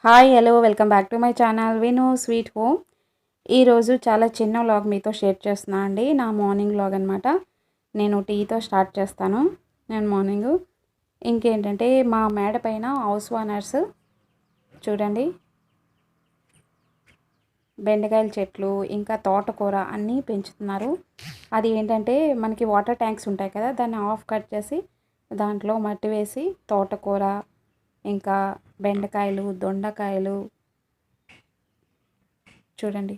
Hi hello welcome back to my channel విను sweet home. ఈరోజు చాలా చిన్న వ్లాగ్ మీతో షేర్ చేస్తున్నా అండి. నా మార్నింగ్ వ్లాగ్ అనమాట. నేను టీతో స్టార్ట్ చేస్తాను. నేను మార్నింగ్ ఇంకేంటంటే మా మేడ పైన హౌస్ ఓనర్స్ చూడండి బెండకాయల చెట్లు ఇంకా తోటకూర అన్నీ పెంచుతున్నారు. అది ఏంటంటే మనకి వాటర్ ట్యాంక్స్ ఉంటాయి కదా, దాన్ని ఆఫ్ కట్ చేసి దాంట్లో మట్టి వేసి తోటకూర ఇంకా బెండకాయలు దొండకాయలు చూడండి,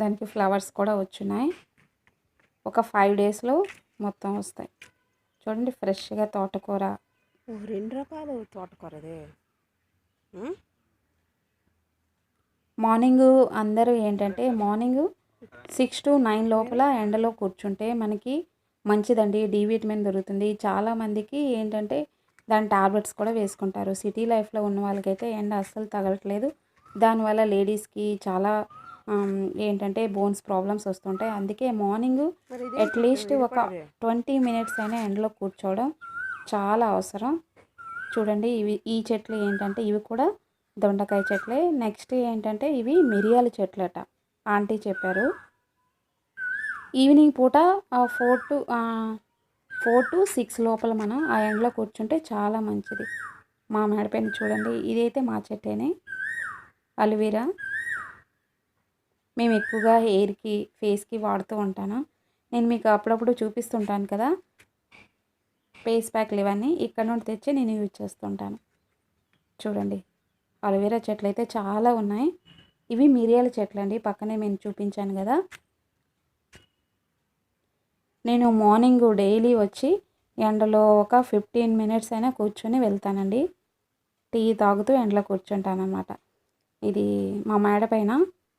దానికి ఫ్లవర్స్ కూడా వచ్చున్నాయి. ఒక 5 డేస్లో మొత్తం వస్తాయి. చూడండి ఫ్రెష్గా తోటకూర. 2 రకాలు తోటకూరదే. మార్నింగ్ అందరూ ఏంటంటే మార్నింగ్ 6 to 9 లోపల ఎండలో కూర్చుంటే మనకి మంచిదండి. డి విటమిన్ దొరుకుతుంది. చాలామందికి ఏంటంటే దాని టాబ్లెట్స్ కూడా వేసుకుంటారు. సిటీ లైఫ్లో ఉన్న వాళ్ళకైతే ఎండ అస్సలు తగలట్లేదు. దానివల్ల లేడీస్కి చాలా ఏంటంటే బోన్స్ ప్రాబ్లమ్స్ వస్తుంటాయి. అందుకే మార్నింగ్ అట్లీస్ట్ ఒక 20 మినిట్స్ అయినా ఎండలో కూర్చోవడం చాలా అవసరం. చూడండి ఈ చెట్లు ఏంటంటే ఇవి కూడా దొండకాయ చెట్లే. నెక్స్ట్ ఏంటంటే ఇవి మిరియాల చెట్లట ఆంటీ చెప్పారు. ఈవినింగ్ పూట 4 to 6 లోపల మనం ఆ ఎండలో కూర్చుంటే చాలా మంచిది. మా మేడపైన చూడండి, ఇదైతే మా చెట్టేనే అలోవెరా. మేము ఎక్కువగా హెయిర్కి ఫేస్కి వాడుతూ ఉంటాను. నేను మీకు అప్పుడప్పుడు చూపిస్తుంటాను కదా ఫేస్ ప్యాక్లు, ఇవన్నీ ఇక్కడ నుండి తెచ్చి నేను యూజ్ చేస్తుంటాను. చూడండి అలోవెరా చెట్లు అయితే చాలా ఉన్నాయి. ఇవి మిరియాల చెట్లు అండి, పక్కనే నేను చూపించాను కదా. నేను మార్నింగ్ డైలీ వచ్చి ఎండలో ఒక 15 మినిట్స్ అయినా కూర్చొని వెళ్తానండి. టీ తాగుతూ ఎండలో కూర్చుంటాను అన్నమాట. ఇది మా మేడ పైన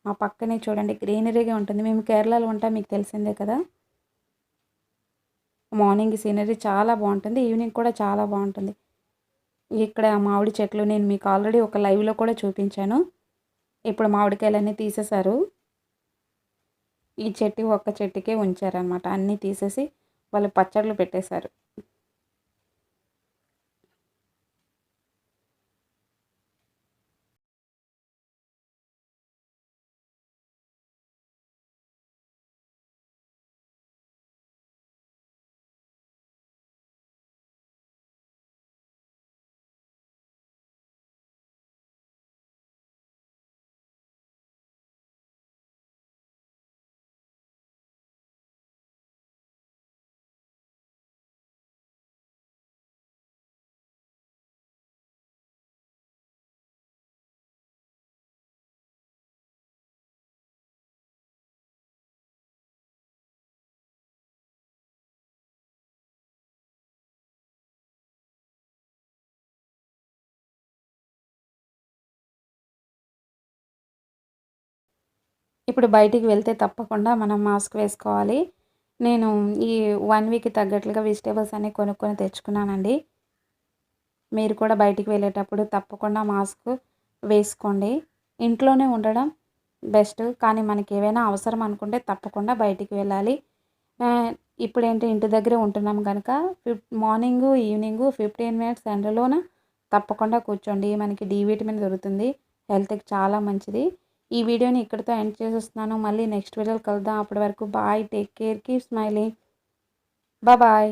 మా పక్కనే చూడండి గ్రీనరీగా ఉంటుంది. మేము కేరళలో ఉంటాం, మీకు తెలిసిందే కదా. మార్నింగ్ సీనరీ చాలా బాగుంటుంది, ఈవినింగ్ కూడా చాలా బాగుంటుంది. ఇక్కడ మామిడి చెట్లు నేను మీకు ఆల్రెడీ ఒక లైవ్లో కూడా చూపించాను. ఇప్పుడు మామిడికాయలన్నీ తీసేశారు. ఈ చెట్టు ఒక్క చెట్టుకే ఉంచారనమాట, అన్నీ తీసేసి వాళ్ళు పచ్చళ్ళు పెట్టేశారు. ఇప్పుడు బయటికి వెళ్తే తప్పకుండా మనం మాస్క్ వేసుకోవాలి. నేను ఈ 1 వీక్ తగ్గట్లుగా వెజిటేబుల్స్ అన్నీ కొనుక్కొని తెచ్చుకున్నానండి. మీరు కూడా బయటికి వెళ్ళేటప్పుడు తప్పకుండా మాస్క్ వేసుకోండి. ఇంట్లోనే ఉండడం బెస్ట్, కానీ మనకి ఏవైనా అవసరం అనుకుంటే తప్పకుండా బయటికి వెళ్ళాలి. ఇప్పుడేంటి ఇంటి దగ్గరే ఉంటున్నాం కనుక మార్నింగ్ ఈవినింగ్ 15 మినిట్స్ ఎండలోన తప్పకుండా కూర్చోండి. మనకి డి విటమిన్ దొరుకుతుంది, హెల్త్కి చాలా మంచిది. ఈ వీడియోని ఇక్కడితో ఎండ్ చేసేస్తున్నాను. మళ్ళీ నెక్స్ట్ వీడియోలో కలుద్దాం. అప్పటి వరకు bye, take care, keep smiling, bye.